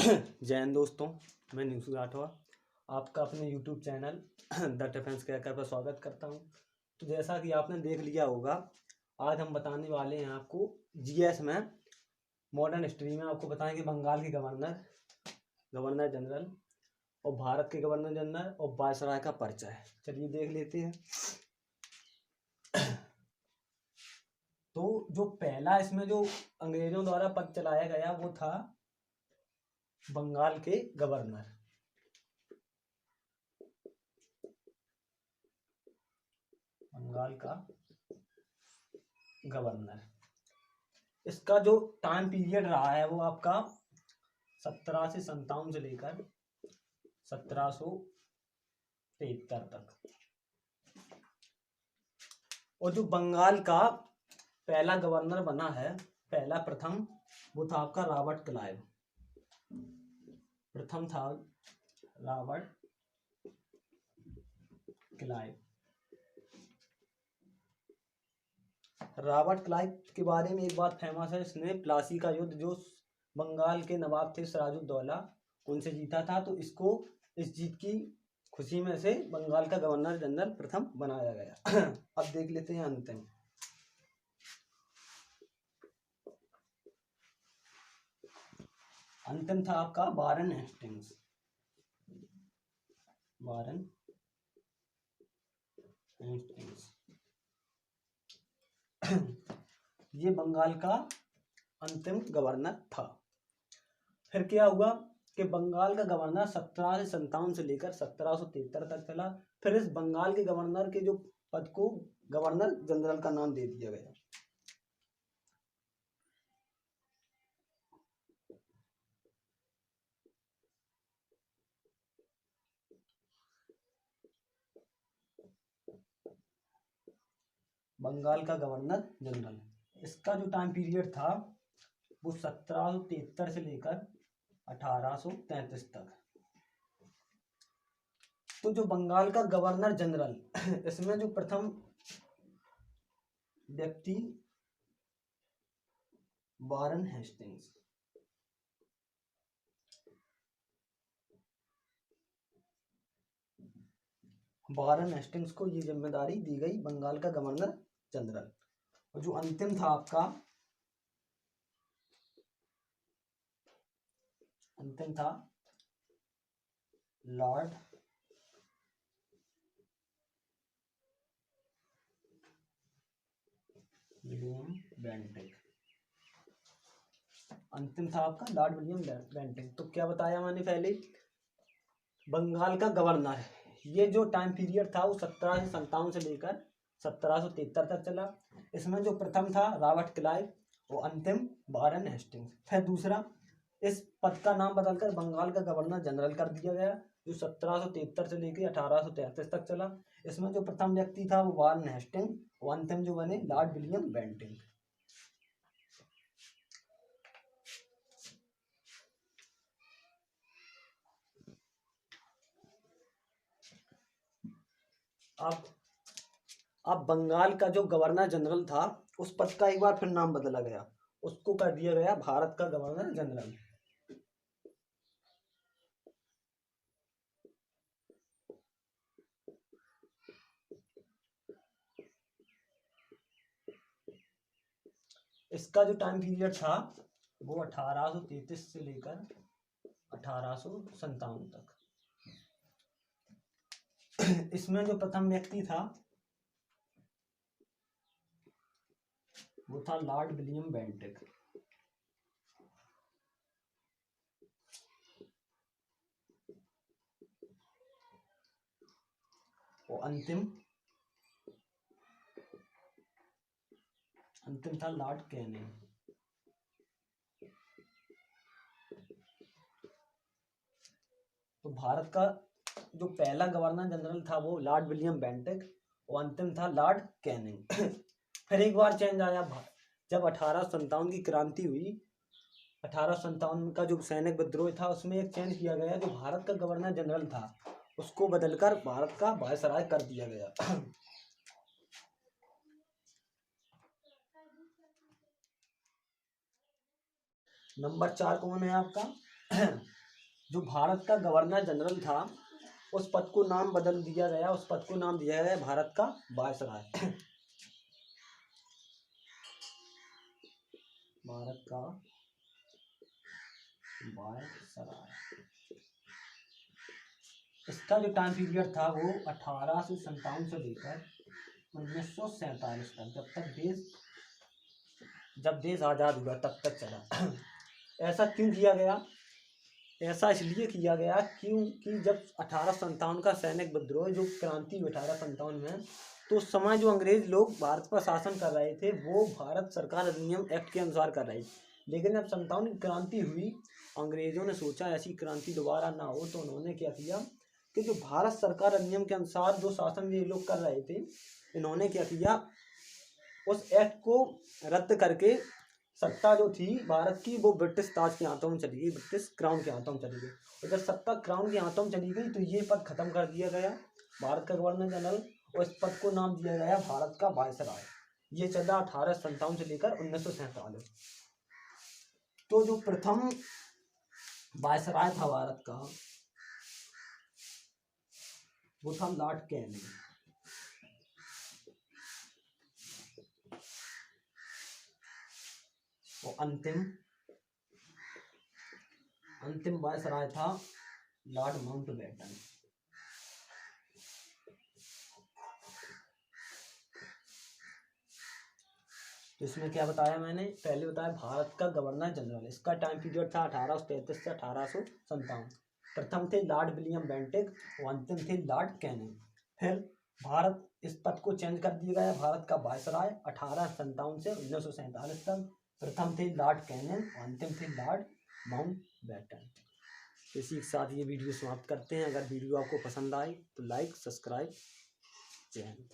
जय हिंद दोस्तों, मैं निशु राठौर आपका अपने YouTube channel the defence cracker पर स्वागत करता हूं। तो जैसा कि आपने देख लिया होगा, आज हम बताने वाले हैं आपको जीएस में मॉडर्न हिस्ट्री में आपको बताएंगे बंगाल के गवर्नर जनरल और भारत के गवर्नर जनरल और वायसराय का परिचय। चलिए देख लेते हैं। तो जो पहला इसमें जो अंग्रेजों द्वारा पद चलाया गया वो था बंगाल के गवर्नर। बंगाल का गवर्नर, इसका जो टाइम पीरियड रहा है वो आपका 1757 से लेकर 1773 तक। और जो बंगाल का पहला गवर्नर बना है, प्रथम वो था आपका रॉबर्ट क्लाइव। प्रथम था रॉबर्ट क्लाइव। रॉबर्ट क्लाइव के बारे में एक बात फेमस है, इसने प्लासी का युद्ध जो बंगाल के नवाब थे सिराजुद्दौला उनसे जीता था। तो इसको इस जीत की खुशी में से बंगाल का गवर्नर जनरल प्रथम बनाया गया। अब देख लेते हैं अंतिम। अंतिम था आपका वारन हेस्टिंग्स। वारन हेस्टिंग्स ये बंगाल का अंतिम गवर्नर था। फिर क्या हुआ कि बंगाल का गवर्नर 1757 से लेकर 1773 तक चला। फिर इस बंगाल के गवर्नर के जो पद को गवर्नर जनरल का नाम दे दिया गया। बंगाल का गवर्नर जनरल, इसका जो टाइम पीरियड था वो 1773 से लेकर 1833 तक। तो जो बंगाल का गवर्नर जनरल, इसमें जो प्रथम व्यक्ति वारन हेस्टिंग्स। वारन हेस्टिंग्स को ये जिम्मेदारी दी गई बंगाल का गवर्नर जनरल। और जो अंतिम था आपका, अंतिम था लॉर्ड विलियम बेंटिक। अंतिम था आपका लॉर्ड विलियम बेंटिक। तो क्या बताया मैंने पहले, बंगाल का गवर्नर, ये जो टाइम पीरियड था वो 1757 से लेकर 1773 तक चला। इसमें जो प्रथम था रॉबर्ट क्लाइव और अंतिम वारन हेस्टिंग्स। फिर दूसरा, इस पद का नाम बदलकर बंगाल का गवर्नर जनरल कर दिया गया, जो 1773 से लेकर 1833 तक चला। इसमें जो प्रथम व्यक्ति था वो वारन हेस्टिंग और अंतिम जो बने लॉर्ड विलियम बेंटिक। अब बंगाल का जो गवर्नर जनरल था उस पद का एक बार फिर नाम बदला गया, उसको कर दिया गया भारत का गवर्नर जनरल। इसका जो टाइम पीरियड था वो 1833 से लेकर 1857 तक। इसमें जो प्रथम व्यक्ति था वो था लॉर्ड विलियम बेंटिक। और अंतिम था लॉर्ड कैनिंग। तो भारत का जो पहला गवर्नर जनरल था वो लॉर्ड विलियम बेंटिक और अंतिम था लॉर्ड कैनिंग। फिर एक बार चेंज आया, जब 1857 की क्रांति हुई, 1857 का जो सैनिक विद्रोह था उसमें एक चेंज किया गया। जो भारत का गवर्नर जनरल था उसको बदलकर भारत का वायसराय कर दिया गया। नंबर 4 कौन है आपका, जो भारत का गवर्नर जनरल था उस पद को नाम बदल दिया गया, उस पद को नाम दिया गया भारत का वायसराय। भारत का वायसराय। इसका जो टाइम पीरियड था वो 1857 से लेकर 1947 तक, जब देश आज़ाद हुआ तब तक चला। ऐसा क्यों किया गया? ऐसा इसलिए किया गया क्योंकि जब 1857 का सैनिक विद्रोह, जो क्रांति 1857 में, तो उस समय जो अंग्रेज लोग भारत पर शासन कर रहे थे वो भारत सरकार अधिनियम एक्ट के अनुसार कर रहे थे। लेकिन जब 57 की क्रांति हुई, अंग्रेजों ने सोचा ऐसी क्रांति दोबारा ना हो, तो उन्होंने क्या किया कि जो भारत सरकार अधिनियम के अनुसार जो शासन ये लोग कर रहे थे, इन्होंने क्या किया, उस एक्ट को रद्द करके सत्ता जो थी भारत की वो ब्रिटिश ताज के हाथों में चली गई, ब्रिटिश क्राउन के हाथों में चली गई। और जब सत्ता क्राउन के हाथों में चली गई तो ये पद खत्म कर दिया गया, भारत का गवर्नर जनरल, और इस पद को नाम दिया गया भारत का वायसराय। ये चला 1857 से लेकर 1947। तो जो प्रथम वायसराय था भारत का वो था लॉर्ड कैनिंग। और अंतिम वायसराय था लॉर्ड माउंटबेटन। तो इसमें क्या बताया मैंने? पहले बताया भारत का गवर्नर जनरल, इसका टाइम पीरियड था 1833 से 1857। प्रथम थे लॉर्ड विलियम बेंटिक और अंतिम थे लॉर्ड कैनिंग। फिर भारत, इस पद को चेंज कर दिया गया भारत का वायसराय 1857 से 1947 तक। प्रथम थे लॉर्ड कैनिंग और अंतिम थे लॉर्ड माउंटबेटन। इसी के साथ ये वीडियो समाप्त करते हैं। अगर वीडियो आपको पसंद आए तो लाइक, सब्सक्राइब। जय हिंद।